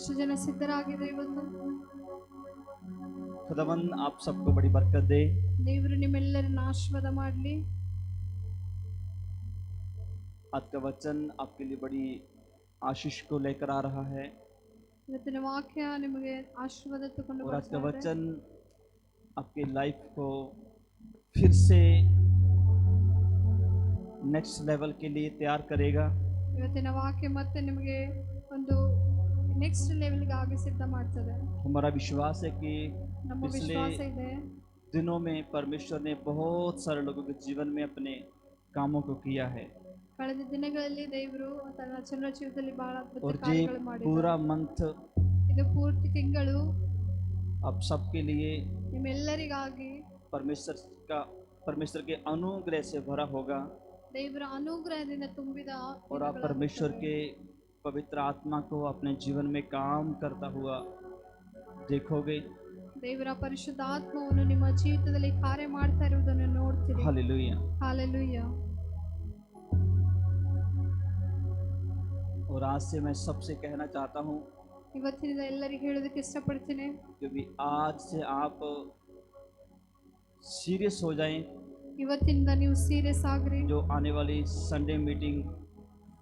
ಎಷ್ಟು ಜನ ಸಿದ್ಧರಾಗಿದ್ದಾರೆ ಇವತ್ತು? खुदावन आप सबको बड़ी बरकत दे। ದೇವರು ನಿಮ್ಮೆಲ್ಲರನ್ನ ಆಶೀರ್ವಾದ ಮಾಡಲಿ। आज का वचन आपके लिए बड़ी आशीष को लेकर आ रहा है ಇವತ್ತಿನ ವಾಕ್ಯ ನಿಮಗೆ ಆಶೀರ್ವಾದ ತಗೊಂಡು और आज का ಬರ್ತಾ ಇದೆ। वचन आपके लाइफ को फिर से नेक्स्ट लेवल के लिए तैयार करेगा। ಇವತ್ತಿನ ವಾಕ್ಯ ಮತ್ತೆ ನಿಮಗೆ ಒಂದು ನೆಕ್ಸ್ಟ್ ಲೆವೆಲ್ಗೆ ಆಗಿ ಸಿದ್ಧ ಮಾಡ್ತದೆ। हमारा विश्वास है कि ನಮ್ಮ पिछले ವಿಶ್ವಾಸ ಇದೆ दिनों में परमेश्वर ने बहुत सारे लोगों के जीवन में अपने कामों को किया है ಕಳೆದ ದಿನಗಳಲ್ಲಿ ದೇವರು ತನ್ನ ಜನರ ಜೀವಿತದಲ್ಲಿ ಬಹಳ ಅದ್ಭುತ और ये ಕಾರ್ಯಗಳು ಮಾಡಿದ್ದಾರೆ। पूरा मंथ ಇದು ಪೂರ್ತಿ ತಿಂಗಳು आप सबके लिए ನಿಮ್ಮೆಲ್ಲರಿಗಾಗಿ परमेश्वर के अनुग्रह से भरा होगा ದೇವರ ಅನುಗ್ರಹದಿಂದ ತುಂಬಿದ और आप परमेश्वर के पवित्र आत्मा को अपने जीवन में काम करता हुआ देखोगे। ದೇವರ ಪರಿಶುದ್ಧ ಆತ್ಮವನ್ನು ನಿಮ್ಮ ಜೀವಿತದಲ್ಲಿ ಕಾರ್ಯ ಮಾಡ್ತಾ ಇರುವುದನ್ನು ನೋಡ್ತೀರಿ। हालेलुया। हालेलुया। और आज से मैं सबसे कहना चाहता हूँ ಇವತ್ತಿನಿಂದ ಎಲ್ಲರಿಗೂ ಹೇಳೋದಕ್ಕೆ ಇಷ್ಟಪಡ್ತೀನಿ, क्योंकि आज से आप सीरियस हो जाएं। ಇವತ್ತಿನಿಂದ ನೀವು ಸೀರಿಯಸ್ ಆಗ್ರಿ। जो आने वाली संडे मीटिंग,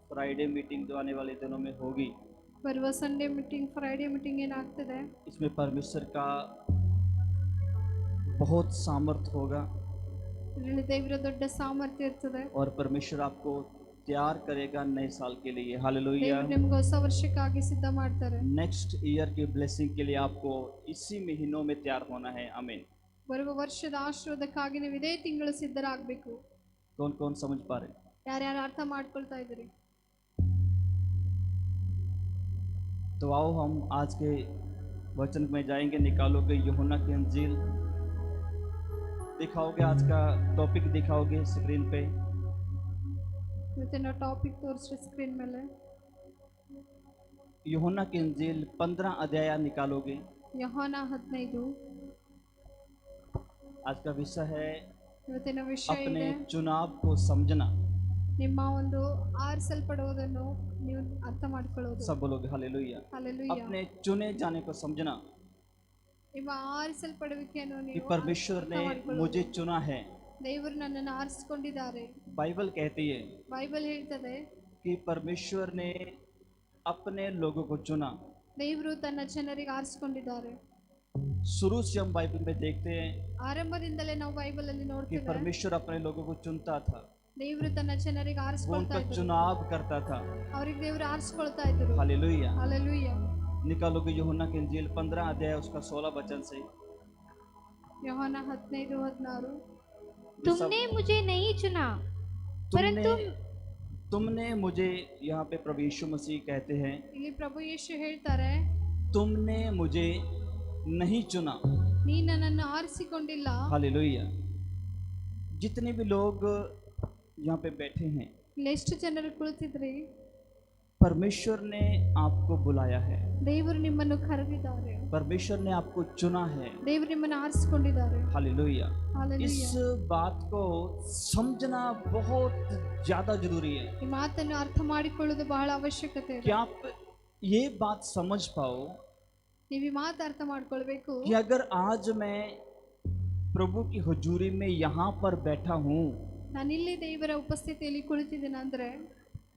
फ्राइडे मीटिंग जो आने वाले दिनों में होगी, ಬರುವ ಸಂಡೇ ಮೀಟಿಂಗ್, ಫ್ರೈಡೇ ಮೀಟಿಂಗ್ ಏನಾಗ್ತದೆ, इसमें परमेश्वर का बहुत सामर्थ्य होगा ಇದರಲ್ಲಿ ದೇವರ ದೊಡ್ಡ ಸಾಮರ್ಥ್ಯ ಇರ್ತದೆ। और परमेश्वर आपको तैयार करेगा नए साल के लिए। हालेलुया। ದೇವರು ನಿಮಗೆ ಹೊಸ ವರ್ಷಕ್ಕಾಗಿ ಸಿದ್ಧ ಮಾಡ್ತಾರೆ। नेक्स्ट ईयर की ब्लेसिंग के लिए आपको इसी महीनों में तैयार होना है। आमीन। ಬರುವ ವರ್ಷದ ಆಶೀರ್ವಾದಕ್ಕಾಗಿ ನೀವು ಇದೇ ತಿಂಗಳು ಸಿದ್ಧರಾಗಬೇಕು। कौन कौन समझ पा रहे? ಯಾರ್ಯಾರು ಅರ್ಥ ಮಾಡ್ಕೊಳ್ತಾ ಇದ್ದೀರಿ? तो आओ हम आज के वचन में जाएंगे। निकालोगे यूहन्ना की अंजील, दिखाओगे आज का टॉपिक, दिखाओगे स्क्रीन पे। ಇವತ್ತಿನ ಟಾಪಿಕ್ ತೋರಿಸ್ರಿ ಸ್ಕ್ರೀನ್ ಮೇಲೆ। यूहन्ना की अंजील 15 अध्याय निकालोगे। ಯೋಹಾನ 15। आज का विषय है ಇವತ್ತಿನ ವಿಷಯ अपने ಇದೆ चुनाव को समझना। ನಿಮ್ಮ ಒಂದು ಆರಿಸಲ್ಪಡುವುದನ್ನು ನೀವು ಅರ್ಥ ಮಾಡ್ಕೊಳ್ಳೋದು। सब बोलोगे हालेलुया। हालेलुया। अपने चुने जाने को समझना ನಿಮ್ಮ ಆರಿಸಲ್ಪಡುವಿಕೆಯನ್ನು कि ನೀವು परमेश्वर ಅರ್ಥ ने ಮಾಡ್ಕೊಳ್ಳೋದು। मुझे चुना है। ದೇವರು ನನ್ನನ್ನು ಆರಿಸಿಕೊಂಡಿದ್ದಾರೆ। बाइबल कहती है ಬೈಬಲ್ ಹೇಳ್ತದೆ कि परमेश्वर ने अपने लोगों को चुना। ದೇವರು ತನ್ನ ಜನರಿಗೆ ಆರಿಸಿಕೊಂಡಿದ್ದಾರೆ। शुरू से हम बाइबल में देखते हैं ಆರಂಭದಿಂದಲೇ ನಾವು ಬೈಬಲ್ ಅಲ್ಲಿ कि ನೋಡ್ತೀವಿ, परमेश्वर अपने लोगों को चुनता था, ದೇವರು ತನ್ನ ಜನರಿಗೆ वो ಆರಿಸಿಕೊಳ್ತಾ उनका ಇದ್ರು, चुनाव करता था। ಅವ್ರಿಗೆ ದೇವರು ಆರಿಸಿಕೊಳ್ತಾ ಇದ್ರು। हालेलुया। हालेलुया। निकालोगे यूहन्ना की इंजील 15 अध्याय उसका 16 वचन से। ಯೋಹಾನ 15:16। तुमने मुझे नहीं चुना परंतु तुमने मुझे, यहाँ पे प्रभु यीशु मसीह कहते हैं ಇಲ್ಲಿ ಪ್ರಭು ಯೇಸು ಹೇಳ್ತಾರೆ, तुमने मुझे नहीं चुना। ನೀ ನನ್ನನ್ನು ಆರಿಸಿಕೊಂಡಿಲ್ಲ। हालेलुया। जितने भी लोग यहाँ पे बैठे हैं, ಇಲ್ಲಿ ಎಷ್ಟು ಜನರು ಕುಳಿತಿದ್ರಿ, परमेश्वर ने आपको बुलाया है, ದೇವರು ನಿಮ್ಮನ್ನು ಕರೆದಿದ್ದಾರೆ, परमेश्वर ने आपको चुना है। ದೇವರು ನಿಮ್ಮನ್ನು ಆರಿಸಿಕೊಂಡಿದ್ದಾರೆ। हालेलुया। इस हालेलुया। बात को समझना बहुत ज्यादा जरूरी है ಈ ಮಾತನ್ನು ಅರ್ಥ ಮಾಡಿಕೊಳ್ಳುವುದು ಬಹಳ ಅವಶ್ಯಕತೆ कि ಇದೆ। आप ये बात समझ पाओ ನೀವು ಈ ಮಾತು ಅರ್ಥ ಮಾಡ್ಕೊಳ್ಬೇಕು। कि अगर आज मैं प्रभु की हुजूरी में यहाँ पर बैठा हूँ, ನಾನು ಇಲ್ಲಿ ದೇವರ ಉಪಸ್ಥಿತಿಯಲ್ಲಿ ಕುಳಿತಿದ್ದೇನೆ ಅಂದ್ರೆ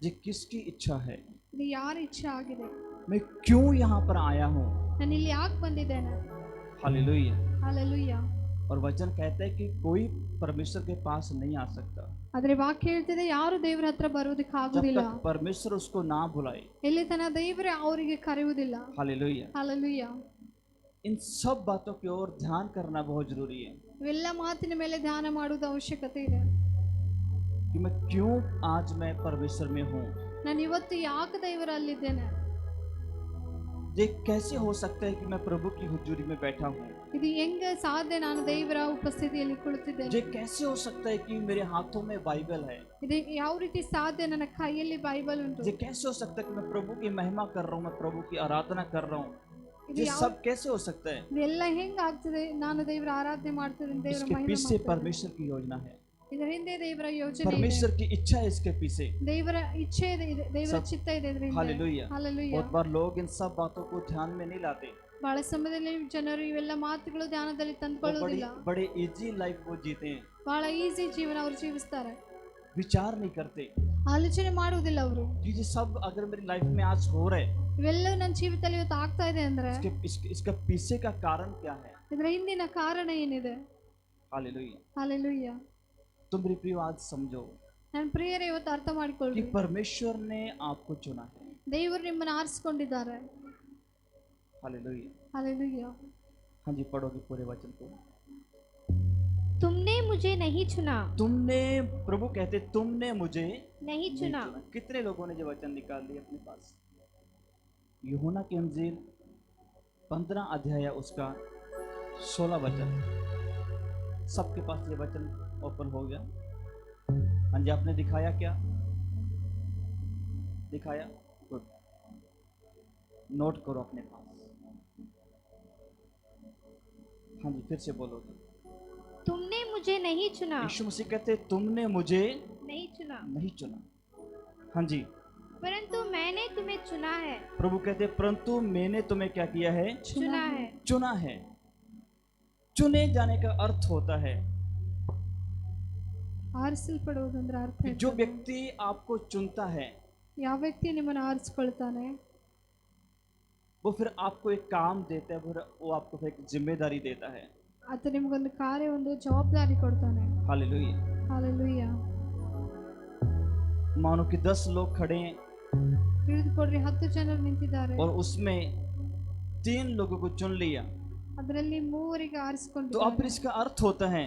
ये किसकी इच्छा है, ಇದು ಯಾರ ಇಚ್ಛೆ ಆಗಿದೆ, मैं क्यों यहाँ पर आया हूँ। ನಾನು ಇಲ್ಲಿ ಯಾಕೆ ಬಂದಿದ್ದೇನೆ। हालेलुया। हालेलुया। और वचन कहता है कि कोई परमेश्वर के पास नहीं आ सकता ಆದ್ರೆ ವಾಕ್ಯ ಹೇಳ್ತಿದೆ ಯಾರು ದೇವರ ಹತ್ರ ಬರುವುದಕ್ಕೆ जब ಆಗುದಿಲ್ಲ, तक परमेश्वर उसको ना बुलाए। ಎಲ್ಲಿ ತನ ದೇವರೇ ಅವರಿಗೆ ಕರೆಯುವುದಿಲ್ಲ। हालेलुया। हालेलुया। इन सब बातों की ओर ध्यान करना बहुत जरूरी है ಇವೆಲ್ಲ ಮಾತಿನ ಮೇಲೆ ಧ್ಯಾನ ಮಾಡುವುದು ಅವಶ್ಯಕತೆ ಇದೆ। कि मैं क्यों आज मैं परमेश्वर में हूँ। ನಾನು ಇವತ್ತು ಯಾಕೆ ದೇವರಲ್ಲಿದ್ದೇನೆ, ये कैसे हो सकता है कि मैं प्रभु की हुजूरी में बैठा हूँ। ಇದು ಹೆಂಗ ಸಾಧ್ಯ, ನಾನು ದೇವರ ಉಪಸ್ಥಿತಿಯಲ್ಲಿ ಕುಳಿತಿದ್ದೇನೆ। ये कैसे हो सकता है कि मेरे हाथों में बाइबल है। ಇದು ಯಾವ ರೀತಿ ಸಾಧ್ಯ, ನನ್ನ ಕೈಯಲ್ಲಿ ಬೈಬಲ್ ಉಂಟು। ये कैसे हो सकता है कि मैं प्रभु की महिमा कर रहा हूँ, मैं प्रभु की आराधना कर रहा हूँ। ಇದು ये ಯಾವ सब कैसे हो सकता है? ಇದೆಲ್ಲ ಹೆಂಗ ಆಗ್ತದೆ, ನಾನು ದೇವರ ಆರಾಧನೆ ಮಾಡ್ತಿದ್ದೇನೆ, ದೇವರ इसके ಮಹಿಮೆ पीछे ಮಾಡ್ತಿದ್ದೇನೆ। परमेश्वर की योजना है। ಇದರ ಹಿಂದೆ ದೇವರ ಯೋಜನೆ ಇದೆ. परमेश्वर की इच्छा है इसके पीछे। ದೇವರ ಇಚ್ಛೆ ಇದೆ, ದೇವರ सब- ಚಿತ್ತ ಇದೆ ಇದರ ಹಿಂದೆ. हालेलुया। ಹಾಲೆಲೂಯಾ. बहुत बार लोग इन सब बातों को ध्यान में नहीं लाते। ಬಹಳ ಸಮಯದಲ್ಲಿ ಜನರು ಇವೆಲ್ಲ ಮಾತುಗಳು ಧ್ಯಾನದಲ್ಲಿ वो बड़ी ತಂದುಕೊಳ್ಳುವುದಿಲ್ಲ. बड़े इजी लाइफ वो जीते हैं, ಬಹಳ ಈಸಿ ಜೀವನ ಅವರು ಜೀವಿಸ್ತಾರೆ, विचार नहीं करते ಆಲೋಚನೆ ಮಾಡುವುದಿಲ್ಲ ಅವರು. कि ये सब अगर मेरी लाइफ में आज हो रहा है, ಇವೆಲ್ಲವೂ ನನ್ನ ಜೀವಿತದಲ್ಲಿ ಇವತ್ತು ಆಗ್ತಾ ಇದೆ ಅಂದ್ರೆ इसका पीछे का कारण क्या है। ಇದರ ಹಿಂದಿನ ಕಾರಣ ಏನಿದೆ. हालेलुया। ಹಾಲೆಲೂಯಾ. तो मेरी प्रिय आज समझो ನನ್ನ ಪ್ರಿಯರೇ, ಇವತ್ತು ಅರ್ಥ कि ಮಾಡಿಕೊಳ್ಳಿ, परमेश्वर ने आपको चुना है। ದೇವರು ನಿಮ್ಮನ್ನು ಆರಿಸಿಕೊಂಡಿದ್ದಾರೆ. हालेलुया। ಹಾಲೆಲೂಯಾ. हाँ जी, पढ़ोगे पूरे वचन को। तुमने मुझे नहीं चुना, तुमने, प्रभु कहते तुमने मुझे नहीं चुना। कितने लोगों ने जो वचन निकाल लिए अपने पास। यूहन्ना की इंजील 15 अध्याय उसका 16 वचन, सबके पास ये वचन ओपन हो गया। हाँ जी, आपने दिखाया क्या? दिखाया? गुड। नोट करो अपने पास। हाँ जी, फिर से बोलोगे। तुमने मुझे नहीं चुना, यीशु मसीह कहते तुमने मुझे नहीं चुना, नहीं चुना। हाँ जी, परंतु मैंने तुम्हें चुना है, प्रभु कहते परंतु मैंने तुम्हें क्या किया है? चुना है। चुना है। चुने जाने का अर्थ होता है ಆರಿಸಲ್ಪಡುವುದಂದ್ರೆ ಅರ್ಥ कि जो ಇರ್ತದೆ. व्यक्ति आपको चुनता है ಯಾವ ವ್ಯಕ್ತಿ ನಿಮ್ಮನ್ನು ಆರಿಸಿಕೊಳ್ತಾನೆ, वो फिर आपको एक काम देता है, फिर वो आपको फिर एक जिम्मेदारी देता है। ಆತ ನಿಮಗೊಂದು ಕಾರ್ಯ, ಒಂದು ಜವಾಬ್ದಾರಿ ಕೊಡ್ತಾನೆ. हालेलुया। ಹಾಲೆಲೂಯಾ. मानो कि 10 लोग खड़े हैं ತಿಳಿದುಕೊಡ್ರಿ, 10 ಜನರು ನಿಂತಿದ್ದಾರೆ, और उसमें 3 लोगों को चुन लिया, ಅದರಲ್ಲಿ 3ರಿಗೆ तो अब ಆರಿಸಿಕೊಂಡಿದ್ದಾರೆ. फिर इसका अर्थ होता है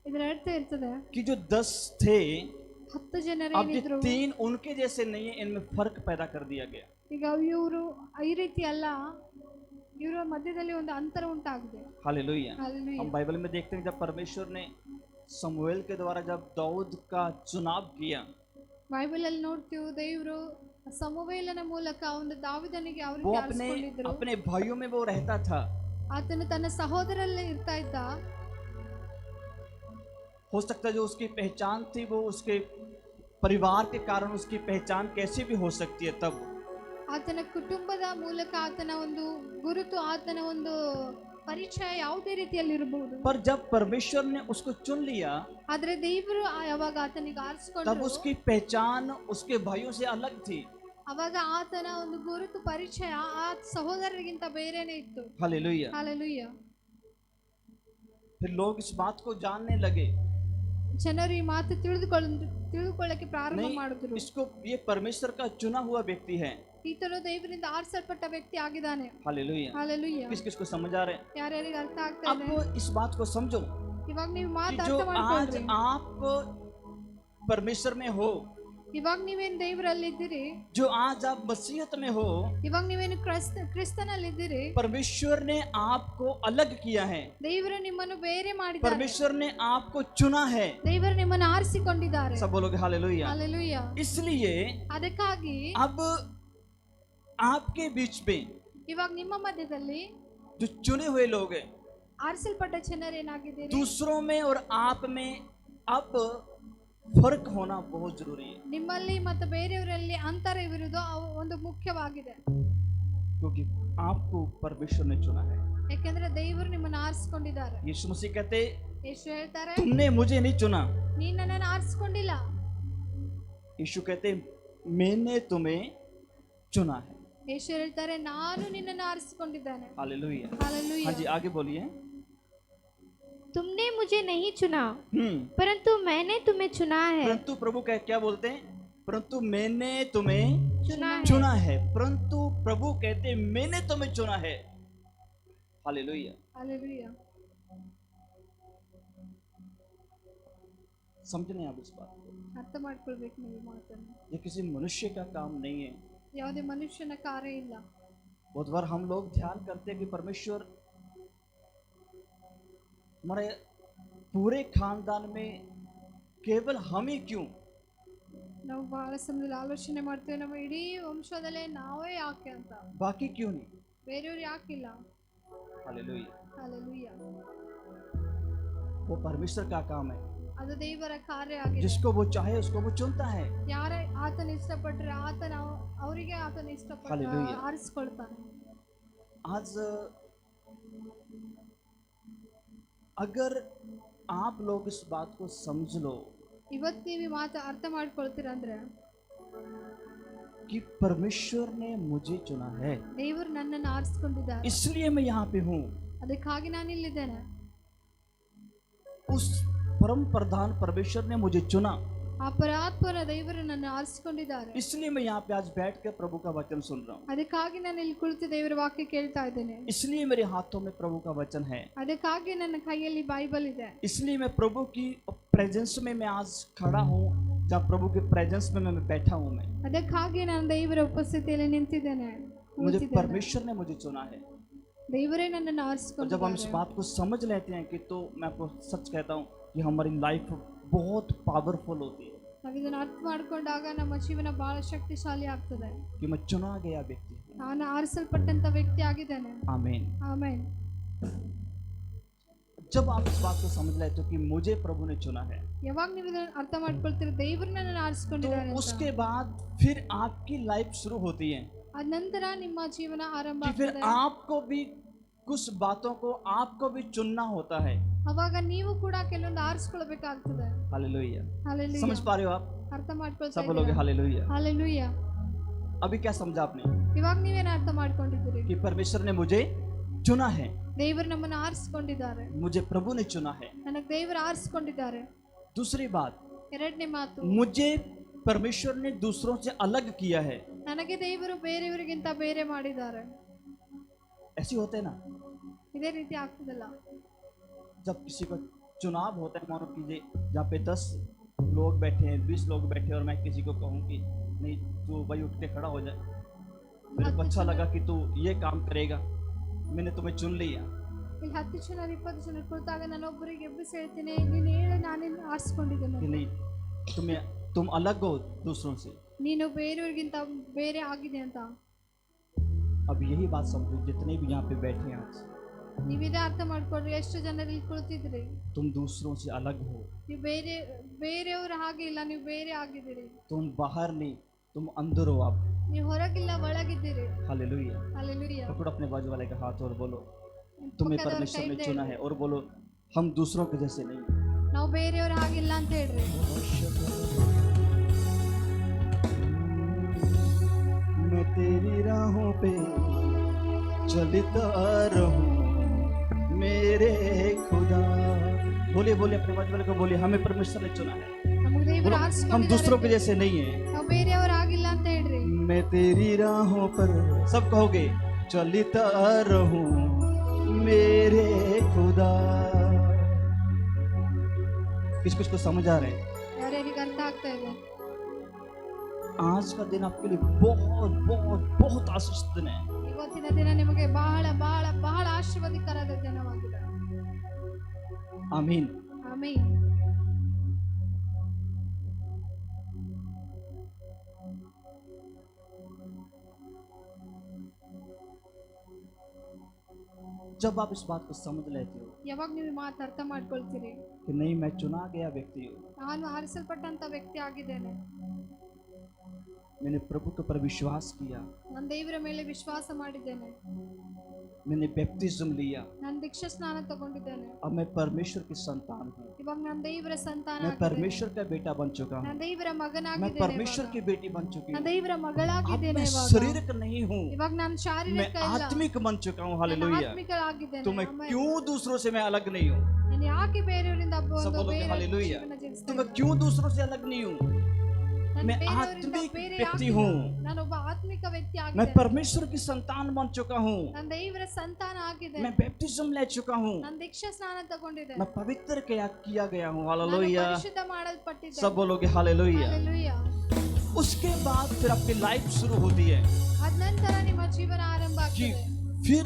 ಇದರ ಅರ್ಥ ಇರ್ತದೆ, कि जो 10 थे 10 ಜನರು अब ये ಏನಿದ್ರು, 3 उनके जैसे नहीं है, इनमें फर्क पैदा कर दिया गया। ಈಗ ಇವರು ಈ ರೀತಿ ಅಲ್ಲ, ಇವರ ಮಧ್ಯದಲ್ಲಿ ಒಂದು ಅಂತರ ಉಂಟಾಗಿದೆ. हालेलुया। ಹಾಲೆಲೂಯಾ. हम बाइबल में देखते हैं जब परमेश्वर ने समूएल के द्वारा जब दाऊद का चुनाव किया, ಬೈಬಲ್ ಅಲ್ಲಿ ನೋಡ್ತೀವಿ, ದೇವರು ಸಮುವೇಲನ ಮೂಲಕ ಒಂದು ದಾವಿದನಿಗೆ वो ಅವರಿಗೆ अपने ಆರಿಸಿಕೊಂಡಿದ್ರು. अपने भाइयों में वो रहता था। ಆತನು ತನ್ನ ಸಹೋದರಲ್ಲೇ ಇರ್ತಾ ಇದ್ದ. हो सकता है जो उसकी पहचान थी वो उसके परिवार के कारण उसकी पहचान कैसी भी हो सकती है तब, ಆತನ ಕುಟುಂಬದ ಮೂಲಕ ಆತನ ಒಂದು ಗುರುತು, ಆತನ ಒಂದು ಪರಿಚಯ ಯಾವುದೇ ರೀತಿಯಲ್ಲಿ ಇರಬಹುದು. पर जब परमेश्वर ने उसको चुन लिया ಆದ್ರೆ ದೇವರು ಯಾವಾಗ ಆತನಿಗೆ तब ಆರಿಸಿಕೊಂಡ್ರು, उसकी पहचान उसके भाइयों से अलग थी। ಅವಾಗ ಆತನ ಒಂದು ಗುರುತು, ಪರಿಚಯ ಆ ಸಹೋದರರಿಗಿಂತ ಬೇರೆನೇ ಇತ್ತು. हालेलुया। ಹಾಲೆಲೂಯಾ. फिर लोग इस बात को जानने लगे, ಜನರು ಈ ಮಾತು ತಿಳಿದುಕೊಳ್ಳಕ್ಕೆ ಪ್ರಾರಂಭ नहीं ಮಾಡಿದ್ರು. इसको, ये परमेश्वर का चुना हुआ व्यक्ति है। ಈತನು ದೇವರಿಂದ ಆರಿಸಲ್ಪಟ್ಟ ವ್ಯಕ್ತಿ ಆಗಿದ್ದಾನೆ. हालेलुया। ಹಾಲೆಲೂಯಾ. किस किस को समझ आ रहे हैं? ಯಾರ್ಯಾರಿಗೆ ಅರ್ಥ ಆಗ್ತಾ अब ಇದೆ? इस बात को समझो ಇವಾಗ ನೀವು कि ಮಾತು जो ಅರ್ಥ आज ಮಾಡ್ಕೊಳ್ರಿ. आप परमेश्वर में हो, ಇವಾಗ ನೀವೇನು ದೇವರಲ್ಲಿದ್ದೀರಿ, जो आज आप मसीहत में हो, ಇವಾಗ ನೀವೇನು ಕ್ರಿಸ್ತನಲ್ಲಿದ್ದೀರಿ, परमेश्वर ने आपको अलग किया है, ದೇವರು ನಿಮ್ಮನ್ನು ಬೇರೆ ಮಾಡಿದ್ದಾರೆ, परमेश्वर ने आपको चुना है। ದೇವರು ನಿಮ್ಮನ್ನು ಆರಿಸಿಕೊಂಡಿದ್ದಾರೆ. सब बोलोगे हालेलुया। ಹಾಲೆಲೂಯಾ. इसलिए ಅದಕ್ಕಾಗಿ अब आपके बीच में ಇವಾಗ ನಿಮ್ಮ ಮಧ್ಯದಲ್ಲಿ जो चुने हुए लोग हैं, ಆರಿಸಲ್ಪಟ್ಟ ಜನರೇನಾಗಿದ್ದೀರಿ, दूसरों में और आप में अब फर्क होना बहुत जरूरी है, ನಿಮ್ಮಲ್ಲಿ ಮತ್ತು ಬೇರೆಯವರಲ್ಲಿ ಅಂತರವಿರುವುದು ಒಂದು ಮುಖ್ಯವಾಗಿದೆ. क्योंकि आपको परमेश्वर ने चुना है। ಯಾಕೆಂದ್ರೆ ದೇವರು ನಿಮ್ಮನ್ನು ಆರಿಸಿಕೊಂಡಿದ್ದಾರೆ. यीशु मसीह कहते ಯೇಸು ಹೇಳ್ತಾರೆ, तुमने मुझे नहीं चुना, ನೀನು ನನ್ನನ್ನು ಆರಿಸಿಕೊಂಡಿಲ್ಲ. यीशु कहते मैंने तुम्हें चुना है। ಯೇಸು ಹೇಳ್ತಾರೆ, ನಾನು ನಿನ್ನನ್ನು ಆರಿಸಿಕೊಂಡಿದ್ದೇನೆ. हालेलुया। ಹಾಲೆಲೂಯಾ. हाँ जी, आगे बोलिए। तुमने मुझे नहीं चुना, हम्म। परंतु मैंने तुम्हें चुना है, परंतु प्रभु क्या बोलते हैं? परंतु मैंने तुम्हें चुना है। चुना है। परंतु प्रभु कहते मैंने तुम्हें चुना है। हालेलुया। ಹಾಲೆಲೂಯಾ. समझने आप इस बात को, ಅರ್ಥ ಮಾಡ್ಕೊಳ್ಬೇಕು ನೀವು ಈ ಮಾತನ್ನು. ये किसी मनुष्य का काम नहीं है। ಯಾವುದೇ ಮನುಷ್ಯನ ಕಾರ್ಯ ಇಲ್ಲ. बहुत बार हम लोग ध्यान करते हैं कि परमेश्वर हमारे पूरे खानदान में केवल हम ही क्यों, ನಾವು ಬಹಳ ಸಮಯದಲ್ಲಿ ಆಲೋಚನೆ ಮಾಡ್ತೇವೆ, ನಮ್ಮ ಇಡೀ ವಂಶದಲ್ಲೇ ನಾವೇ ಯಾಕೆ ಅಂತ, बाकी क्यों नहीं। ಬೇರೆಯವ್ರು ಯಾಕಿಲ್ಲ. हालेलुया। ಹಾಲೆಲೂಯಾ. वो परमेश्वर का काम है। ಅದು ದೇವರ ಕಾರ್ಯ ಆಗಿದೆ. जिसको वो चाहे उसको वो चुनता है. ಯಾರ ಆತನ ಇಷ್ಟಪಟ್ಟರೆ ಆತನ ಅವರಿಗೆ ಆತನ ಇಷ್ಟಪಟ್ಟ Hallelujah. ಆರಿಸ್ಕೊಳ್ತಾನೆ. आज अगर आप लोग इस बात को समझ लो ಇವತ್ತು ನೀವು ಈ ಮಾತು ಅರ್ಥ ಮಾಡ್ಕೊಳ್ತೀರಂದ್ರೆ कि परमेश्वर ने मुझे चुना है, ದೇವರು ನನ್ನನ್ನು ಆರಿಸ್ಕೊಂಡಿದ್ದಾರೆ, इसलिए मैं यहाँ पे हूँ. ಅದಕ್ಕಾಗಿ ನಾನು ಇಲ್ಲಿದ್ದೇನೆ. उस परम प्रधान परमेश्वर ने मुझे चुना, ಆ ಪರಾತ್ಪರ ದೇವರು ನನ್ನ ಆರಿಸಿಕೊಂಡಿದ್ದಾರೆ, इसलिए मैं यहाँ पे आज बैठ कर प्रभु का वचन सुन रहा हूँ. ಅದಕ್ಕಾಗಿ ನಾನು ಇಲ್ಲಿ ಕುಳಿತು ದೇವರ ವಾಕ್ಯ ಕೇಳ್ತಾ ಇದ್ದೇನೆ, इसलिए मेरे हाथों में प्रभु का वचन है, ಅದಕ್ಕಾಗಿ ನನ್ನ ಕೈಯಲ್ಲಿ ಬೈಬಲ್ ಇದೆ, इसलिए मैं प्रभु की प्रेजेंस में मैं आज खड़ा हूँ, जहाँ प्रभु के प्रेजेंस में मैं बैठा हूँ. मैं ಅದಕ್ಕಾಗಿ ನಾನು ದೇವರ ಉಪಸ್ಥಿತಿಯಲ್ಲಿ ನಿಂತಿದ್ದೇನೆ, मुझे ಕೂತಿದ್ದೇನೆ. परमेश्वर ने मुझे चुना है. ದೇವರೇ ನನ್ನನ್ನು और जब हम इस ಆರಿಸಿಕೊಂಡಿದ್ದಾರೆ. बात को समझ लेते हैं कि तो मैं आपको सच कहता हूँ कि हमारी लाइफ बहुत पावरफुल होती है, ನಾವು ಇದನ್ನು ಅರ್ಥ ಮಾಡ್ಕೊಂಡಾಗ ನಮ್ಮ ಜೀವನ ಬಹಳ ಶಕ್ತಿಶಾಲಿ ಆಗ್ತದೆ. कि मैं चुना गया व्यक्ति हूँ. ನಾನು ಆರಿಸಲ್ಪಟ್ಟಂತ ವ್ಯಕ್ತಿ ಆಗಿದ್ದೇನೆ. आमीन. ಆಮೆನ್. जब आप इस बात को समझ लेते हो कि मुझे प्रभु ने चुना है, ಯಾವಾಗ ನೀವು ಇದನ್ನು ಅರ್ಥ ಮಾಡ್ಕೊಳ್ತೀರಿ ದೇವರು ನನ್ನನ್ನು ಆರಿಸಿಕೊಂಡಿದ್ದಾರೆ तो ಅಂತ, उसके बाद फिर आपकी लाइफ शुरू होती है ಅದ ನಂತರ ನಿಮ್ಮ ಜೀವನ ಆರಂಭ कि फिर ಆಗ್ತದೆ. आपको भी कुछ बातों को आपको भी चुनना होता है. ಅವಾಗ ನೀವು ಕೂಡ ಕೆಲವೊಂದು ಆರಿಸ್ಕೊಳ್ಬೇಕಾಗ್ತದೆ. हालेलुया. Hallelujah. समझ पा रहे हो आप? ಅರ್ಥ ಮಾಡ್ಕೊಳ್ತಾ सब बोलोगे हालेलुया. ಹಾಲೆಲೂಯಾ. अभी क्या समझा आपने ಇವಾಗ ನೀವೇನು ಅರ್ಥ ಮಾಡ್ಕೊಂಡಿದ್ದೀರಿ? कि परमेश्वर ने मुझे चुना है, ದೇವರು ನಮ್ಮನ್ನು ಆರಿಸಿಕೊಂಡಿದ್ದಾರೆ, मुझे प्रभु ने चुना है. ನನಗೆ ದೇವರು ಆರಿಸಿಕೊಂಡಿದ್ದಾರೆ. दूसरी बात, ಎರಡನೇ ಮಾತು, मुझे परमेश्वर ने दूसरों से अलग किया है. ನನಗೆ ದೇವರು ಬೇರೆಯವರಿಗಿಂತ ಬೇರೆ ಮಾಡಿದ್ದಾರೆ. ऐसे होते हैं ना, ಇದೇ ರೀತಿ ಆಗ್ತದಲ್ಲ. जब किसी का चुनाव होता है, मानो कीजिए जहाँ पे 10 लोग बैठे हैं, 20 लोग बैठे हैं, और मैं किसी को कहूँ कि नहीं तू भाई उठ के खड़ा हो जाए, मेरे को अच्छा लगा कि तू ये काम करेगा, मैंने तुम्हें चुन लिया. ಇಲ್ಲಿ 10 ಜನ 20 ಜನ ಕುಳಿತಾಗ ನಾನು ಒಬ್ಬರಿಗೆ ಎಬ್ಬಿಸಿ ಹೇಳ್ತೀನಿ, ನೀನು ಹೇಳಿ ನಾನೇನು ಆರಿಸ್ಕೊಂಡಿದ್ದೇನೆ, कि नहीं तुम अलग हो दूसरों से. ನೀನು ಬೇರೆಯವರಿಗಿಂತ ಬೇರೆ ಆಗಿದೆ ಅಂತ. अब यही बात समझो, जितने भी यहाँ पे बैठे हैं आज, ನೀವಿದೇ ಅರ್ಥ ಮಾಡ್ಕೊಳ್ರಿ, ಎಷ್ಟು ಜನರು ಇಲ್ಲಿ ಕುಳಿತಿದ್ರಿ, तुम दूसरों से अलग हो. ನೀವು ಬೇರೆಯವ್ರ ಹಾಗೆ ಇಲ್ಲ, ನೀವು ಬೇರೆ ಆಗಿದ್ದೀರಿ. तुम बाहर नहीं, तुम अंदर हो. आप ನೀವು ಹೊರಗಿಲ್ಲ, ಒಳಗಿದ್ದೀರಿ. हालेलुया. हालेलूया. पकड़ो अपने बाजू वाले का हाथ और बोलो, तुम्हें परमेश्वर ने चुना है. और बोलो, हम दूसरों के जैसे नहीं. ನಾವು ಬೇರೆಯವ್ರ ಹಾಗಿಲ್ಲ ಅಂತ ಹೇಳ್ರಿ. मैं तेरी राहों पे चलता रहूं मेरे खुदा. बोलिए बोलिए अपने बाजू वाले को बोलिए, हमें परमेश्वर ने चुना है. ನಮಗೆ ದೇವರು हम ಆರಿಸಿಕೊಂಡಿದ್ದಾರೆ. दूसरों के जैसे नहीं है. ನಾವು ಬೇರೆಯವ್ರ ಆಗಿಲ್ಲ ಅಂತ ಹೇಳ್ರಿ. मैं तेरी राहों पर, सब कहोगे, चलता रहूं मेरे खुदा. किस किस को समझ आ रहे हैं? ಯಾರ್ಯಾರಿಗೆ ಅರ್ಥ ಆಗ್ತಾ ಇದೆ? आज का दिन आपके लिए बहुत बहुत बहुत आशीष दिन है. ಇವತ್ತಿನ ದಿನ ನಿಮಗೆ ಬಹಳ ಬಹಳ ಬಹಳ ಆಶೀರ್ವಾದಕರದ ದಿನವಾಗಿದೆ. आमीन. ಆಮೆನ್. जब आप इस बात को समझ लेते हो ಯಾವಾಗ ನೀವು ಈ ಮಾತು ಅರ್ಥ ಮಾಡ್ಕೊಳ್ತೀರಿ, कि नहीं मैं चुना गया व्यक्ति हूँ, ನಾನು ಆರಿಸಲ್ಪಟ್ಟಂತ ವ್ಯಕ್ತಿ ಆಗಿದ್ದೇನೆ, मैंने प्रभु के ऊपर विश्वास किया, ನಾನು ದೇವರ ಮೇಲೆ ವಿಶ್ವಾಸ ಮಾಡಿದ್ದೇನೆ, मैंने बैप्टिज्म लिया, ನಾನು ದೀಕ್ಷಾ ಸ್ನಾನ ತಗೊಂಡಿದ್ದೇನೆ, अब मैं परमेश्वर की संतान हूँ, ಇವಾಗ ನಾನು ದೇವರ ಸಂತಾನ मैं ಆಗಿದ್ದೇನೆ, परमेश्वर का बेटा बन चुका हूँ, ನಾನು ದೇವರ मैं ಮಗನಾಗಿದ್ದೇನೆ, परमेश्वर की बेटी बन चुकी ನಾನು हूँ. ದೇವರ अब ಮಗಳಾಗಿದ್ದೇನೆ, मैं ಇವಾಗ शारीरिक नहीं हूँ, ಇವಾಗ ನಾನು मैं ಶಾರೀರಿಕ ಇಲ್ಲ, आत्मिक बन चुका हूँ. ನಾನು हालेलुया. ಆತ್ಮಿಕಳಾಗಿದ್ದೇನೆ. तो मैं ಆಮೆನ್. क्यों दूसरों से मैं अलग नहीं हूँ? ನಾನು ಯಾಕೆ ಬೇರೆಯವರಿಂದ सब ಒಂದು बोलोगे ಬೇರೆ हालेलुया. ಜೀವನ ಜೀವಿಸ್ತಾ तो मैं ಇದ್ದೀನಿ? क्यों दूसरों से अलग नहीं हूँ? ನಾನು मैं ಬೇರೆಯವರಿಂದ आत्मिक ಬೇರೆ व्यक्ति ಆಗಿಲ್ಲ. हूँ. ನಾನು ಒಬ್ಬ ಆತ್ಮಿಕ ವ್ಯಕ್ತಿ मैं ಆಗಿದ್ದೇನೆ, परमेश्वर की संतान बन चुका हूँ. ನಾನು ದೇವರ ಸಂತಾನ ಆಗಿದ್ದೇನೆ, मैं बैप्टिज्म ले चुका हूँ. ನಾನು दीक्षा स्नान ತಗೊಂಡಿದ್ದೇನೆ, मैं पवित्र किया गया हूँ. ನಾನು हालेलुया. ಪರಿಶುದ್ಧ ಮಾಡಲ್ಪಟ್ಟಿದ್ದೇನೆ. सब बोलोगे हालेलुया. हालेलुया. उसके बाद फिर आपकी लाइफ शुरू होती है ಅದ ನಂತರ ನಿಮ್ಮ ಜೀವನ ಆರಂಭ कि ಆಗ್ತದೆ. फिर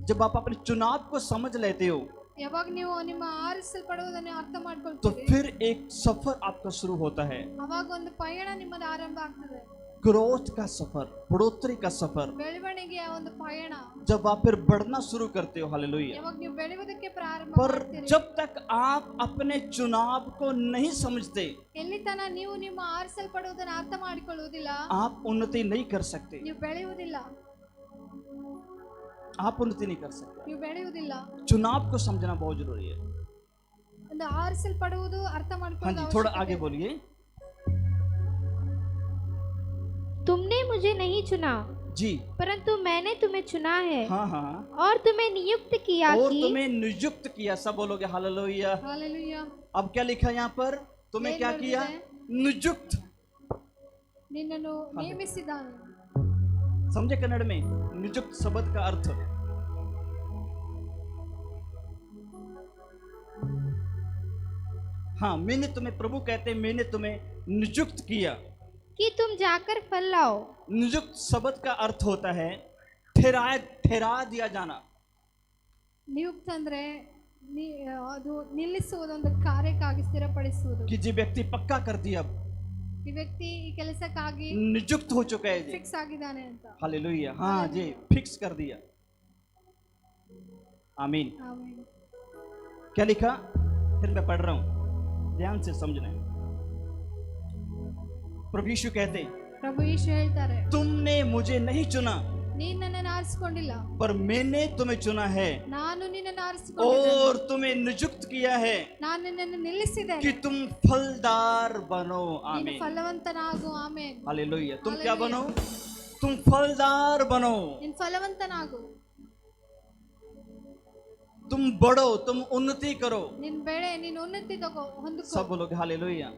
जब आप अपने चुनाव को समझ लेते हो ಯಾವಾಗ ನೀವು ನಿಮ್ಮ ಆರಿಸಲ್ಪಡುವುದನ್ನು ಅರ್ಥ तो ಮಾಡ್ಕೊಳ್ತೀರಿ, फिर एक सफर आपका शुरू होता है. ಅವಾಗ ಒಂದು ಪಯಣ ನಿಮ್ಮದು ಆರಂಭ ಆಗ್ತದೆ. ग्रोथ का सफर, बढ़ोतरी का सफर, ಬೆಳವಣಿಗೆಯ ಒಂದು ಪಯಣ जब आप फिर बढ़ना शुरू करते हो, हालेलुया। ಯಾವಾಗ ನೀವು ಬೆಳೆಯುವುದಕ್ಕೆ ಪ್ರಾರಂಭ पर ಮಾಡ್ತೀರಿ, जब तक आप अपने चुनाव को नहीं समझते, ಎಲ್ಲಿ ತನ ನೀವು ನಿಮ್ಮ ಆರಿಸಲ್ಪಡುವುದನ್ನು ಅರ್ಥ ಮಾಡಿಕೊಳ್ಳುವುದಿಲ್ಲ, आप उन्नति नहीं कर सकते। ನೀವು ಬೆಳೆಯುವುದಿಲ್ಲ, आप उन्नति नहीं कर सकते। ನೀವು ಬೆಳೆಯುವುದಿಲ್ಲ। चुनाव को समझना बहुत जरूरी है। ಒಂದು ಆರಿಸಲ್ಪಡುವುದು ಅರ್ಥ हाँ ಮಾಡಿಕೊಳ್ಳುವುದು जी, थोड़ा ಅವಶ್ಯಕತೆ आगे ಇದೆ। बोलिए। तुमने मुझे नहीं चुना, जी, परंतु मैंने तुम्हें चुना है हाँ हाँ, और तुम्हें नियुक्त किया और कि तुम्हें नियुक्त किया। सब बोलोगे हालेलुया। ಹಾಲೆಲೂಯಾ। अब क्या लिखा यहाँ पर? तुम्हें ಏನ್ क्या ಬರ್ದಿದೆ? किया? नियुक्त। ನಿನ್ನನ್ನು ನೇಮಿಸಿದ್ದಾನೆ। समझे कन्नड़ में नियुक्त शब्द का अर्थ? हाँ, मैंने तुम्हें, प्रभु कहते हैं मैंने तुम्हें नियुक्त किया। कि तुम जाकर फल लाओ। नियुक्त शब्द का अर्थ होता है ठहरा दिया जाना। ನಿಯುಕ್ತ ಅಂದ್ರೆ ಅದು ನಿಲ್ಲಿಸುವುದು, ಒಂದು ಕಾರ್ಯಕ್ಕಾಗಿ ಸ್ಥಿರಪಡಿಸುವುದು। कि जी व्यक्ति पक्का कर दिया, ಈ ವ್ಯಕ್ತಿ ಈ ಕೆಲಸಕ್ಕಾಗಿ नियुक्त हो चुका है जी। ಫಿಕ್ಸ್ ಆಗಿದ್ದಾನೆ ಅಂತ। हालेलुया। हाँ जी, फिक्स कर दिया। आमीन। ಆಮೆನ್। क्या लिखा? फिर मैं पढ़ रहा हूं, ध्यान से समझना है। प्रभु यीशु कहते हैं, ಪ್ರಭು ಯೇಸು ಹೇಳ್ತಾರೆ, तुमने मुझे नहीं चुना, ನೀನ್ ನನ್ನನ್ನು ಆರಿಸಿಕೊಂಡಿಲ್ಲ, पर मैंने तुम्हें चुना है ನಾನು ನಿನ್ನನ್ನು ಆರಿಸಿಕೊಂಡಿದ್ದೇನೆ, और तुम्हें नियुक्त किया है ನಾನು ನಿನ್ನನ್ನು ನಿಲ್ಲಿಸಿದ್ದೇನೆ, कि तुम फलदार बनो। ನೀನು आमीन। ಫಲವಂತನಾಗು। ಆಮೆನ್। हालेलुया। तुम क्या हालेलुया। बनो? तुम फलदार बनो, ನೀನು ಫಲವಂತನಾಗು, तुम बढ़ो, तुम उन्नति करो। ನಿನ್ ಬೆಳೆ, ನೀನು ಉನ್ನತಿ ಹೊಂದಿಕೋ। सब लोग हालेलुया।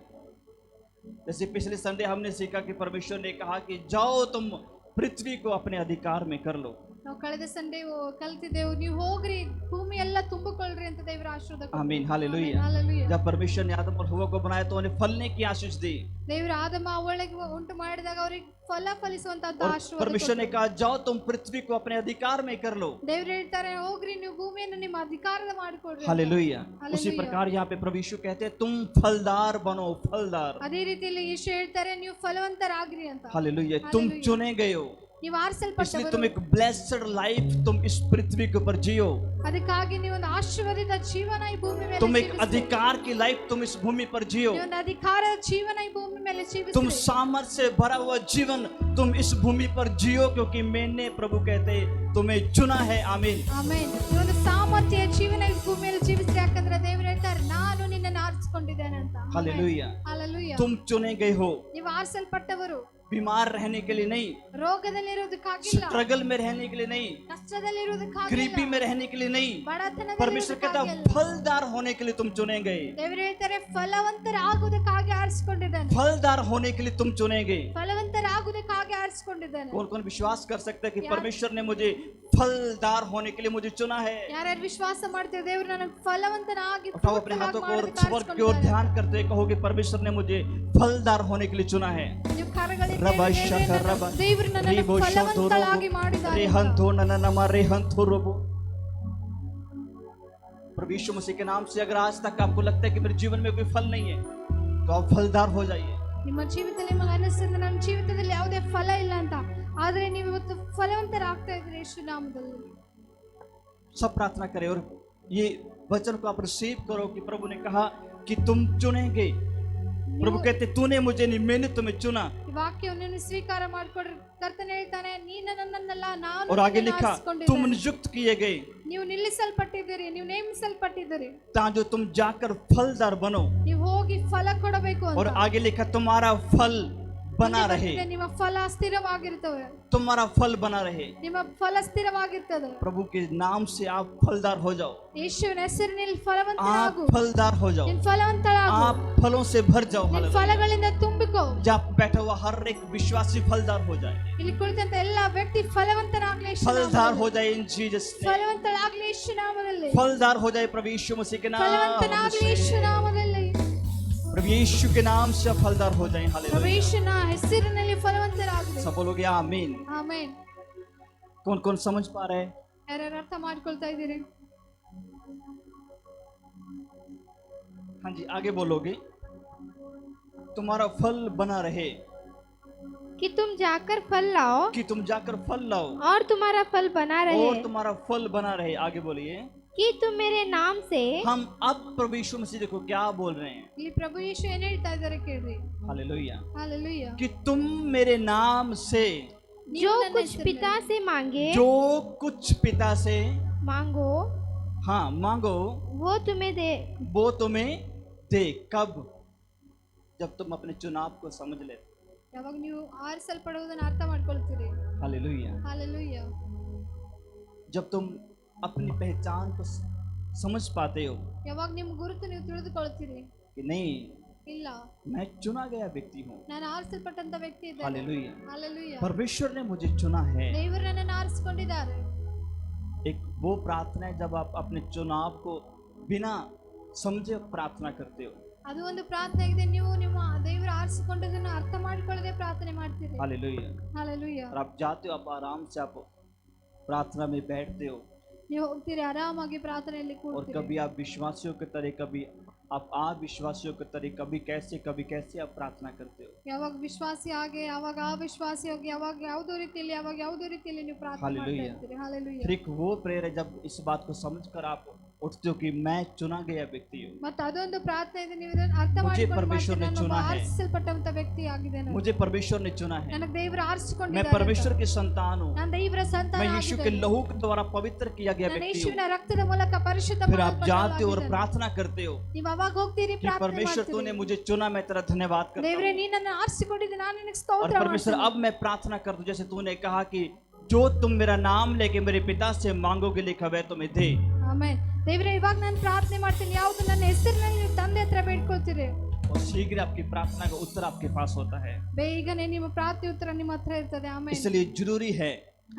जैसे पिछले संडे हमने सीखा कि परमेश्वर ने कहा कि जाओ तुम पृथ्वी को अपने अधिकार में कर लो। ನಾವು ಕಳೆದ ಸಂಡೇ ಕಲ್ತಿದ್ದೆವು, ನೀವು ಹೋಗ್ರಿ ಭೂಮಿ ಎಲ್ಲ ತುಂಬಿಕೊಳ್ಳ್ರಿ ಅಂತ ದೇವರ ಆಶೀರ್ವಾದ ಕೊಟ್ಟರು। आमीन। हालेलुया। हालेलुया। जब परमेश्वर ने आदम और हव्वा को बनाया तो उन्हें फलने की आशीष दी, ದೇವರ ಆದಮ ಅವಳಿಗೆ ಉಂಟು ಮಾಡಿದಾಗ ಅವರಿಗೆ ಫಲ ಫಲಿಸುವಂತ और ಆಶೀರ್ವಾದ परमेश्वर ने ಕೊಟ್ಟರು। कहा जाओ तुम पृथ्वी को अपने अधिकार में कर लो। ದೇವರು ಹೇಳ್ತಾರೆ, ಹೋಗ್ರಿ ನೀವು ಭೂಮಿಯನ್ನು ನಿಮ್ಮ ಅಧಿಕಾರದ ಮಾಡಿಕೊಡ್ರಿ ಅಂತ। हालेलुया। हालेलुया। उसी प्रकार यहाँ पे प्रभु यीशु कहते हैं तुम फलदार बनो, फलदार। ಅದೇ ರೀತಿಯಲ್ಲಿ ಯೇಸು ಹೇಳ್ತಾರೆ, ನೀವು ಫಲವಂತರಾಗ್ರಿ ಅಂತ। हालेलुया। तुम हालेलुया। चुने गए हो, ನೀವು इसलिए ಆರಿಸಲ್ಪಟ್ಟವರು, तुम एक ब्लेस्ड लाइफ तुम इस पृथ्वी के ऊपर जियो। ಅದಕ್ಕಾಗಿ ನೀವು ಒಂದು ಆಶೀರ್ವಾದಿತ ಜೀವನ ಈ ಭೂಮಿ ಮೇಲೆ तुम एक ಜೀವಿಸ್ರಿ। अधिकार की लाइफ तुम इस भूमि पर जियो। ನೀವು ಒಂದು ಅಧಿಕಾರದ ಜೀವನ ಈ ಭೂಮಿ ಮೇಲೆ तुम ಜೀವಿಸ್ರಿ। सामर्थ्य से भरा हुआ जीवन तुम इस भूमि पर जियो, क्योंकि मैंने, प्रभु कहते तुम्हें चुना है। आमीन। ಆಮೆನ್। ನೀವು ಒಂದು ಸಾಮರ್ಥ್ಯ ಜೀವನ ಈ ಭೂಮಿಯಲ್ಲಿ ಜೀವಿಸ್ರಿ, ಯಾಕಂದ್ರೆ ದೇವರು ಹೇಳ್ತಾರೆ, ನಾನು ನಿನ್ನನ್ನು ಆರಿಸಿಕೊಂಡಿದ್ದೇನೆ ಅಂತ। हालेलुया। ಹಾಲೆಲೂಯಾ। तुम चुने गए हो, ನೀವು ಆರಿಸಲ್ಪಟ್ಟವರು, बीमार रहने के लिए नहीं, ರೋಗದಲ್ಲಿರುವುದಕ್ಕಾಗಿಲ್ಲ, स्ट्रगल में रहने के लिए नहीं, ಕಷ್ಟದಲ್ಲಿರುವುದಕ್ಕಾಗಿಲ್ಲ, गरीबी में रहने के लिए नहीं। परमेश्वर कहता ಬಡತನದಲ್ಲಿರುವುದಕ್ಕಾಗಿಲ್ಲ। फलदार होने के लिए तुम चुने गए। ದೇವರು ಹೇಳ್ತಾರೆ, ಫಲವಂತರಾಗುವುದಕ್ಕಾಗಿ ಆರಿಸಿಕೊಂಡಿದ್ದಾನೆ, फलदार होने के लिए तुम चुने गए। ಫಲವಂತರಾಗುವುದಕ್ಕಾಗಿ ಆರಿಸಿಕೊಂಡಿದ್ದಾನೆ। कौन कौन विश्वास कर सकता है कि यार- परमेश्वर ने मुझे फलदार होने के लिए मुझे चुना है? ಯಾರ್ಯಾರು ವಿಶ್ವಾಸ ಮಾಡ್ತಾರೆ, ದೇವರು ನನಗೆ ಫಲವಂತನಾಗಿ उठाओ अपने हाथों को और स्वर्ग की ओर ध्यान करते कहोगे परमेश्वर ने मुझे फलदार होने के लिए चुना है। ನೀವು ಕರಗಲಿದ್ದೇವೆ, रबा शकर रबा ದೇವರು ನನ್ನನ್ನು रीबो शोधो ಫಲವಂತಳಾಗಿ रोबो ಮಾಡಿದ್ದಾನೆ। रेहंतो नननमा रेहंतो रोबो। प्रभु यीशु मसीह के नाम से अगर आज तक आपको लगता है कि मेरे जीवन में कोई फल नहीं है, तो आप फलदार हो जाइए। ನಿಮ್ಮ ಜೀವಿತದಲ್ಲಿ ನಿಮಗೆ ಅನಿಸ್ತದೆ, ನನ್ನ ಜೀವಿತದಲ್ಲಿ ಯಾವುದೇ ಫಲ ಇಲ್ಲ ಅಂತ, ಆದರೆ ನೀವು ಇವತ್ತು ಫಲವಂತರಾಗ್ತಾ ಇದ್ದೀರಿ ಯೇಸು ನಾಮದಲ್ಲಿ। सब प्रार्थना करें और ये वचन को आप रिसीव करो कि प्रभु ने कहा कि तुम चुनेंगे। प्रभु कहते तूने मुझे नहीं, मैंने तुम्हें चुना। ಈ ವಾಕ್ಯವನ್ನು ಸ್ವೀಕಾರ ಮಾಡಿಕೊಡ್ರಿ। ಕರ್ತನೇ ಹೇಳ್ತಾನೆ, ನೀನು ನನ್ನನ್ನಲ್ಲ, ನಾನು और आगे ನಿನ್ನನ್ನು लिखा ಆರಿಸಿಕೊಂಡಿದ್ದೇನೆ। तुम नियुक्त किए गए ನೀವು ನಿಲ್ಲಿಸಲ್ಪಟ್ಟಿದ್ದೀರಿ, ನೀವು ನೇಮಿಸಲ್ಪಟ್ಟಿದ್ದೀರಿ, ताकि तुम जाकर फलदार बनो। ನೀವು ಹೋಗಿ ಫಲ ಕೊಡಬೇಕು ಅಂತ। और आगे लिखा तुम्हारा फल बना ಮುಂದೆ रहे, ಬರ್ತದೆ, ನಿಮ್ಮ ಫಲ ಸ್ಥಿರವಾಗಿರ್ತವೆ, तुम्हारा फल बना रहे। ನಿಮ್ಮ ಫಲ ಸ್ಥಿರವಾಗಿರ್ತದೆ। प्रभु के नाम से आप फलदार हो जाओ, ಯೇಸುವಿನ ಹೆಸರಿನಲ್ಲಿ आप ಫಲವಂತನಾಗು, फलदार हो जाओ, ನೀನು ಫಲವಂತಳಾಗು, आप फलों से भर जाओ। ನಿನ್ನ हालेलुया। ಫಲಗಳಿಂದ ತುಂಬಿಕೋ। जहाँ बैठा हुआ हर एक विश्वासी फलदार हो जाए, ಇಲ್ಲಿ ಕುಳಿತಂತ ಎಲ್ಲ ವ್ಯಕ್ತಿ ಫಲವಂತನಾಗ್ಲಿ ಯೇಸು फलदार ನಾಮದಲ್ಲಿ। हो जाए इन जीसस नेम। ಫಲವಂತಳಾಗ್ಲಿ ಯೇಸು ನಾಮದಲ್ಲಿ, फलदार हो जाए प्रभु यीशु मसीह के नाम ಫಲವಂತನಾಗ್ಲಿ ಯೇಸು से। ನಾಮದಲ್ಲಿ, प्रभु यीशु के नाम से आप फलदार हो जाए। हालेलुया। ಪ್ರವೇಶನ ಹೆಸರಿನಲ್ಲಿ ಫಲವಂತರಾಗಲಿ। सब बोलोगे आमीन। ಆಮೆನ್। कौन कौन समझ पा रहे हैं? ಯಾರ್ಯಾರು ಅರ್ಥ ಮಾಡ್ಕೊಳ್ತಾ ಇದ್ದೀರಿ? हाँ जी, आगे बोलोगे तुम्हारा फल बना रहे। कि तुम जाकर फल लाओ कि तुम जाकर फल लाओ और तुम्हारा फल बना रहे, और तुम्हारा फल बना रहे। आगे बोलिए, कि तुम मेरे नाम से हम अब प्रभु यीशु मसीह देखो क्या बोल रहे हैं। ಇಲ್ಲಿ ಪ್ರಭು ಯೇಸು ಏನ್ ಹೇಳ್ತಾ ಇದ್ದಾರೆ ಕೇಳ್ರಿ. हालेलुया। ಹಾಲೆಲೂಯಾ. कि तुम मेरे नाम से जो कुछ पिता से मांगे जो कुछ पिता से मांगो हाँ मांगो वो तुम्हें दे. वो तुम्हें दे। कब? जब तुम अपने चुनाव को समझ लेते। ಯಾವಾಗ ನೀವು ಆರಿಸಲ್ಪಡುವುದನ್ನು ಅರ್ಥ ಮಾಡ್ಕೊಳ್ತೀರಿ. हालेलुया। ಹಾಲೆಲೂಯಾ. जब तुम अपनी पहचान को समझ पाते हो ಯಾವಾಗ ನಿಮ್ಮ ಗುರುತು ನೀವು ತಿಳಿದುಕೊಳ್ತೀರಿ. कि नहीं ಇಲ್ಲ, मैं चुना गया व्यक्ति हूँ। ನಾನು ಆರಿಸಲ್ಪಟ್ಟಂತ ವ್ಯಕ್ತಿ ಇದ್ದೇನೆ. हालेलुया। ಹಾಲೆಲೂಯಾ. परमेश्वर ने मुझे चुना है। ದೇವರು ನನ್ನನ್ನು ಆರಿಸಿಕೊಂಡಿದ್ದಾರೆ. एक वो प्रार्थना है जब आप अपने चुनाव को बिना समझे प्रार्थना करते हो। ಅದು ಒಂದು ಪ್ರಾರ್ಥನೆ ಆಗಿದೆ. ನೀವು ನಿಮ್ಮ ದೇವರು ಆರಿಸಿಕೊಂಡದನ್ನು ಅರ್ಥ ಮಾಡಿಕೊಳ್ಳದೆ ಪ್ರಾರ್ಥನೆ ಮಾಡ್ತೀರಿ. हालेलुया। ಹಾಲೆಲೂಯಾ. और आप जाते हो, आप आराम से आप प्रार्थना में बैठते हो ನೀವು ಹೋಗ್ತೀರಿ, ಆರಾಮಾಗಿ ಪ್ರಾರ್ಥನೆಯಲ್ಲಿ और ಕೂರ್ತೀರಿ. कभी आप विश्वासियों के तरह, कभी आप अविश्वासियों के तरह, कभी कैसे आप प्रार्थना करते हो। ಯಾವಾಗ ವಿಶ್ವಾಸಿ ಆಗಿ, ಯಾವಾಗ ಅವಿಶ್ವಾಸಿ ಹೋಗಿ, ಯಾವಾಗ ಯಾವುದೋ ರೀತಿಯಲ್ಲಿ, ಯಾವಾಗ ಯಾವುದೋ ರೀತಿಯಲ್ಲಿ ನೀವು ಪ್ರಾರ್ಥನೆ ಮಾಡ್ತಾ हालेलुया। ಇರ್ತೀರಿ. ಹಾಲೆಲೂಯಾ. फिर एक वो प्रेयर है जब इस बात को समझकर आप उठते हो कि मैं चुना गया व्यक्ति हूँ। ಮತ್ತೆ ಅದೊಂದು ಪ್ರಾರ್ಥನೆ ಇದೆ. ನೀವು ಇದನ್ನು ಅರ್ಥ मुझे ಮಾಡಿಕೊಂಡು परमेश्वर ने ನಾನು चुना है। ಆರಿಸಲ್ಪಟ್ಟಂತ ವ್ಯಕ್ತಿ ಆಗಿದ್ದೇನೆ. मुझे परमेश्वर ने चुना है। ನನಗೆ ದೇವರು मैं ಆರಿಸಿಕೊಂಡಿದ್ದಾರೆ. परमेश्वर की संतान हूँ। ನಾನು ದೇವರ ಸಂತಾನ मैं यीशु के ಆಗಿದ್ದೇನೆ. लहू के द्वारा पवित्र किया गया ನಾನು व्यक्ति ಯೇಸುವಿನ हूँ। ರಕ್ತದ ಮೂಲಕ ಪರಿಶುದ್ಧ फिर आप जाते हो और ಮಾಡಲ್ಪಟ್ಟಿದ್ದೇನೆ. प्रार्थना करते हो ನೀವು ಅವಾಗ ಹೋಗ್ತೀರಿ, कि ಪ್ರಾರ್ಥನೆ परमेश्वर ಮಾಡ್ತೀರಿ. तूने मुझे चुना, मैं तेरा धन्यवाद करता ದೇವರೇ, हूँ। ನೀ ನನ್ನ ಆರಿಸಿಕೊಂಡಿದ್ದೆ, ನಾನು ನಿನಗೆ और ಸ್ತೋತ್ರ परमेश्वर ಮಾಡ್ತೀನಿ. अब मैं प्रार्थना कर दूं, जैसे तूने कहा कि जो तुम मेरा नाम लेके मेरे पिता से मांगोगे लिखा वह तुम्हें दे। ಆಮೆನ್. ದೇವರೇ, ಇವಾಗ ನಾನು ಪ್ರಾರ್ಥನೆ ಮಾಡ್ತೀನಿ. ಯಾವುದು ನನ್ನ ಹೆಸರಿನಲ್ಲಿ ನೀವು ತಂದೆ ಹತ್ರ ಬೇಡ್ಕೊಳ್ತೀರಿ, और शीघ्र आपकी प्रार्थना का उत्तर आपके पास होता है। ಬೇಗನೆ ನಿಮ್ಮ ಪ್ರಾರ್ಥನೆ ಉತ್ತರ ನಿಮ್ಮ ಹತ್ರ ಇರ್ತದೆ. ಆಮೆನ್. इसलिए जरूरी है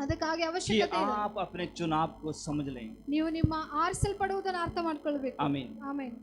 ಅದಕ್ಕಾಗಿ कि ಅವಶ್ಯಕತೆ ಇದೆ. आप अपने चुनाव को समझ लें। ನೀವು ನಿಮ್ಮ ಆರಿಸಲ್ಪಡುವುದನ್ನು ಅರ್ಥ ಮಾಡ್ಕೊಳ್ಬೇಕು. आमीन। ಆಮೆನ್.